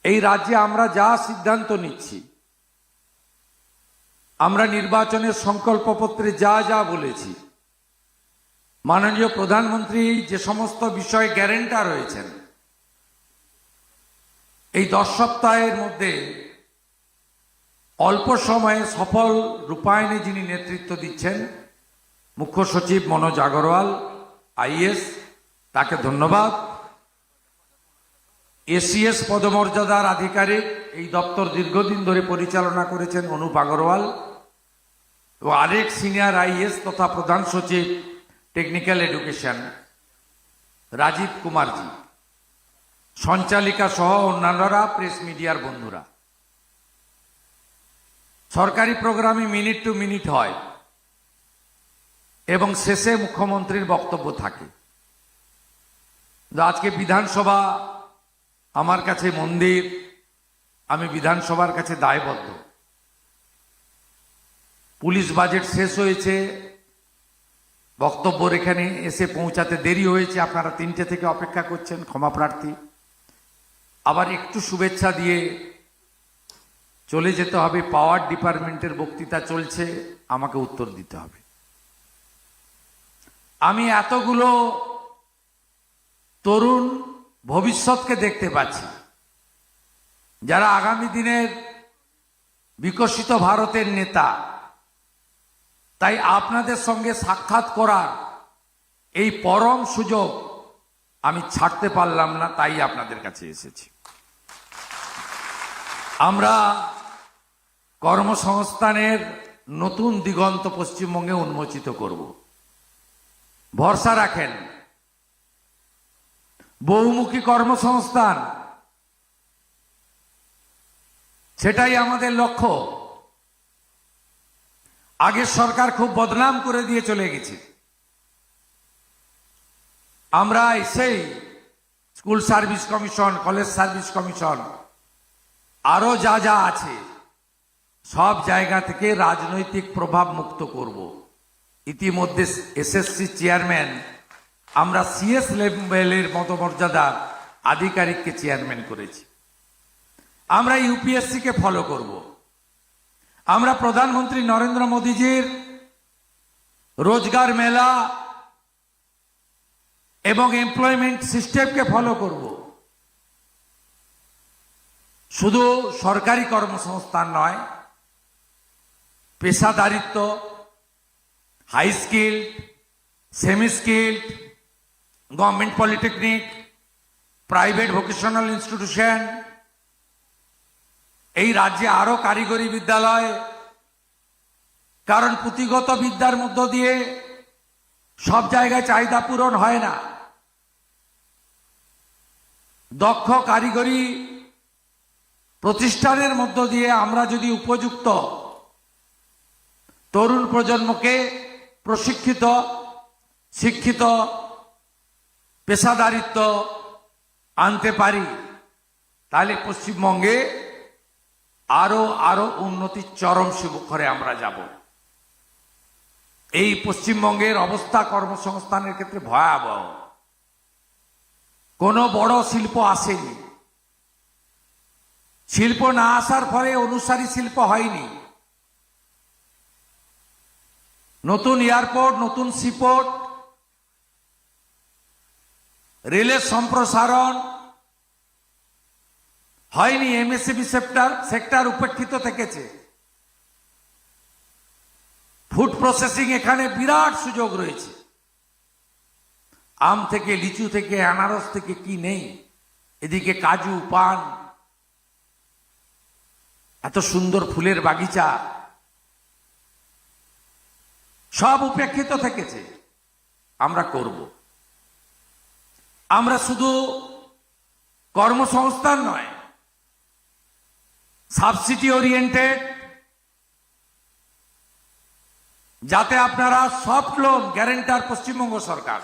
এই রাজ্যে আমরা যা সিদ্ধান্ত নিচ্ছি, আমরা নির্বাচনের সংকল্পপত্রে যা যা বলেছি, মাননীয় প্রধানমন্ত্রী যে সমস্ত বিষয়ে গ্যারেন্টার রয়েছেন, এই 10 সপ্তাহের মধ্যে অল্প সময়ে সফল রূপায়ণে যিনি নেতৃত্ব দিচ্ছেন, মুখ্য সচিব মনোজ আগরওয়াল আইএস, তাকে ধন্যবাদ। এসিএস পদমর্যাদার আধিকারিক, এই দপ্তর দীর্ঘদিন ধরে পরিচালনা করেছেন অনুপ আগরওয়াল, ও আরেক সিনিয়র আইএস তথা প্রধান সচিব টেকনিক্যাল এডুকেশন রাজীব কুমারজি, সঞ্চালিকা সহ অন্যান্যরা, প্রেস মিডিয়ার বন্ধুরা। সরকারি প্রোগ্রামে মিনিট টু মিনিট হয় এবং শেষে মুখ্যমন্ত্রীর বক্তব্য থাকে। আজকে বিধানসভা আমার কাছে মন্দির, আমি বিধানসভার কাছে দায়বদ্ধ। পুলিশ বাজেট শেষ হয়েছে, বক্তব্যের এখানে এসে পৌঁছাতে দেরি হয়েছে, আপনারা 3টে থেকে অপেক্ষা করছেন, ক্ষমা প্রার্থী। আবার একটু শুভেচ্ছা দিয়ে চলে যেতে হবে, পাওয়ার ডিপার্টমেন্টের বক্তৃতা চলছে, আমাকে উত্তর দিতে হবে। আমি এতগুলো তরুণ ভবিষ্যৎকে দেখতে পাচ্ছি, যারা আগামী দিনের বিকশিত ভারতের নেতা। তাই আপনাদের সঙ্গে সাক্ষাৎ করার এই পরম সুযোগ আমি ছাড়তে পারলাম না, তাই আপনাদের কাছে এসেছি। আমরা কর্মসংস্থানের নতুন দিগন্ত পশ্চিমবঙ্গে উন্মোচিত করব। ভরসা রাখেন, বহুমুখী কর্মসংস্থান, সেটাই আমাদের লক্ষ্য। আগের সরকার খুব বদনাম করে দিয়ে চলে গেছে। আমরা এসেই school service commission, college service commission, আরো যা যা আছে, সব জায়গা থেকে রাজনৈতিক প্রভাব মুক্ত করব। ইতিমধ্যে এসএসসি চেয়ারম্যান, আমরা সিএস লেভেলের মর্যাদার আধিকারিককে চেয়ারম্যান করেছি। আমরা ইউপিএসসি কে ফলো করব। আমরা প্রধানমন্ত্রী নরেন্দ্র মোদীজির রোজগার মেলা এবং এমপ্লয়মেন্ট সিস্টেমকে ফলো করব। শুধু সরকারি কর্মসংস্থান নয়, পেশাদারিত্ব, high skilled, semi skilled, government polytechnic, private vocational institution, এই রাজ্যে আরো কারিগরি বিদ্যালয়। কারণ পুঁথিগত বিদ্যার মধ্য দিয়ে সব জায়গায় চাহিদা পূরণ হয় না। দক্ষ কারিগরি প্রতিষ্ঠানের মধ্য দিয়ে আমরা যদি উপযুক্ত তরুণ প্রজন্মকে প্রশিক্ষিত, শিক্ষিত, পেশাদারিত্ব আনতে পারি, তাহলে পশ্চিমবঙ্গে আরো আরো উন্নতির চরম শিখরে আমরা যাব। এই পশ্চিমবঙ্গের অবস্থা কর্মসংস্থানের ক্ষেত্রে ভয়াবহ। কোনো বড় শিল্প আসেনি। শিল্প না আসার ফলে অনুসারী শিল্প হয়নি। নতুন এয়ারপোর্ট, নতুন সিপোর্ট, রেলের সম্প্রসারণ হয়নি। এমএসএমই সেক্টর উপেক্ষিত থেকেছে। ফুড প্রসেসিং, এখানে বিরাট সুযোগ রয়েছে। আম থেকে, লিচু থেকে, আনারস থেকে কি নেই। এদিকে কাজু, পান, এত সুন্দর ফুলের বাগিচা, সব উপেক্ষিত থেকেছে। আমরা করব। আমরা শুধু কর্মসংস্থান নয়, সাবসিডি ওরিয়েন্টেড, যাতে আপনারা সফট লোন, গ্যারেন্টার পশ্চিমবঙ্গ সরকার,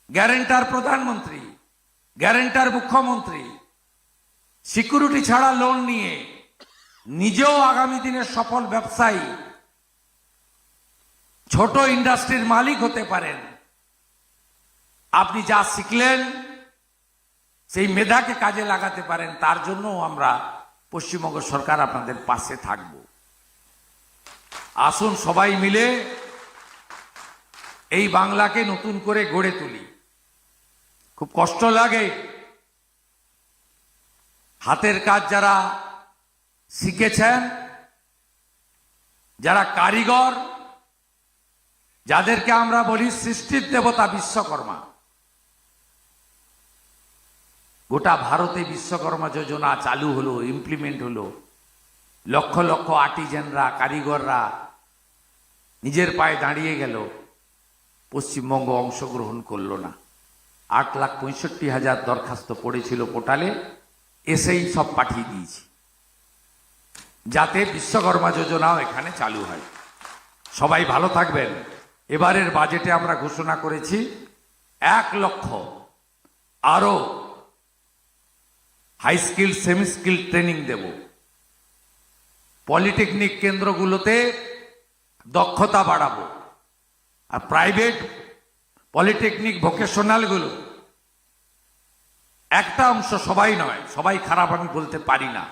গ্যারেন্টার প্রধানমন্ত্রী, গ্যারেন্টার মুখ্যমন্ত্রী, সিকিউরিটি ছাড়া লোন নিয়ে নিজেও আগামী দিনের সফল ব্যবসায়ী, ছোট ইন্ডাস্ট্রির মালিক হতে পারেন। আপনি যা শিখলেন সেই মেধাকে কাজে লাগাতে পারেন, তার জন্য আমরা পশ্চিমবঙ্গ সরকার আপনাদের পাশে থাকব। আসুন সবাই মিলে এই বাংলাকে নতুন করে গড়ে তুলি। খুব কষ্ট লাগে, হাতের কাজ যারা শিখেছেন, যারা কারিগর, যাদেরকে আমরা বলি সৃষ্টির দেবতা বিশ্বকর্মা, গোটা ভারতে বিশ্বকর্মা যোজনা চালু হলো, ইমপ্লিমেন্ট হলো। লক্ষ লক্ষ আর্টিজানরা, কারিগররা নিজের পায়ে দাঁড়িয়ে গেল, পশ্চিমবঙ্গ অংশগ্রহণ করলো না। 8,65,000 দরখাস্ত পড়েছিল পোর্টালে, এসেই সব পাঠিয়ে দিয়েছি যাতে বিশ্বকর্মা যোজনাও এখানে চালু হয়। সবাই ভালো থাকবেন। এবারের বাজেটে আমরা ঘোষণা করেছি 1 লক্ষ আরো high skill semi skill training দেব। পলিটেকনিক কেন্দ্রগুলোতে দক্ষতা বাড়াবো, আর প্রাইভেট পলিটেকনিক ভোকেশনালগুলো একটা অংশ, সবাই নয়, সবাই খারাপ আমি বলতে পারি না,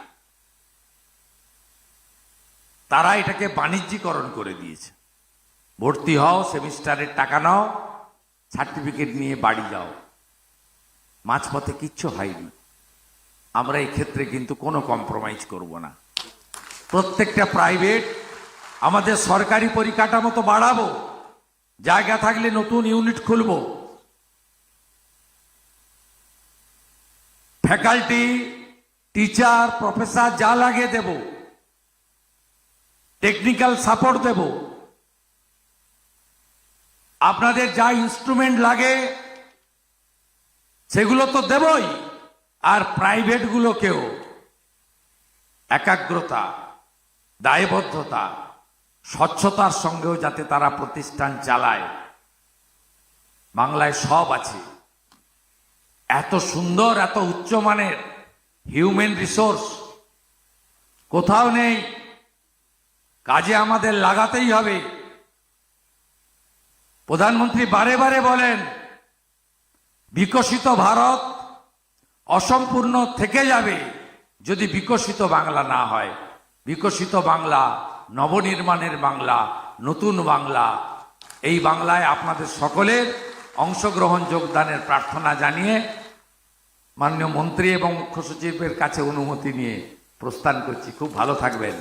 তারা এটাকে বাণিজ্যিকরণ করে দিয়েছে। ভর্তি হও, সেমিস্টারের টাকা নাও, সার্টিফিকেট নিয়ে বাড়ি যাও। মাঝপথে কিচ্ছু হয়নি। আমরা এই ক্ষেত্রে কিন্তু কোনো কম্প্রোমাইজ করব না। প্রত্যেকটা প্রাইভেট, আমাদের সরকারি পরিকাঠামো তো বাড়াবো, জায়গা থাকলে নতুন ইউনিট খুলব। ফ্যাকাল্টি, টিচার, প্রফেসর যা লাগে দেব, টেকনিক্যাল সাপোর্ট দেব। আপনাদের যা ইনস্ট্রুমেন্ট লাগে সেগুলো তো দেবই, আর প্রাইভেট গুলোকেও একাগ্রতা, দায়বদ্ধতা, স্বচ্ছতার সঙ্গেও যাতে তারা প্রতিষ্ঠান চালায়। বাংলায় সব আছে, এত সুন্দর, এত উচ্চমানের হিউম্যান রিসোর্স কোথাও নেই। কাজে আমাদের লাগাতেই হবে। প্রধানমন্ত্রী বারে বারে বলেন বিকশিত ভারত অসম্পূর্ণ থেকে যাবে যদি বিকশিত বাংলা না হয়। বিকশিত বাংলা, নবনির্মাণের বাংলা, নতুন বাংলা, এই বাংলায় আপনাদের সকলের অংশগ্রহণ, যোগদানের প্রার্থনা জানিয়ে মাননীয় মন্ত্রী এবং মুখ্য সচিবের কাছে অনুমতি নিয়ে প্রস্থান করছি। খুব ভালো থাকবেন।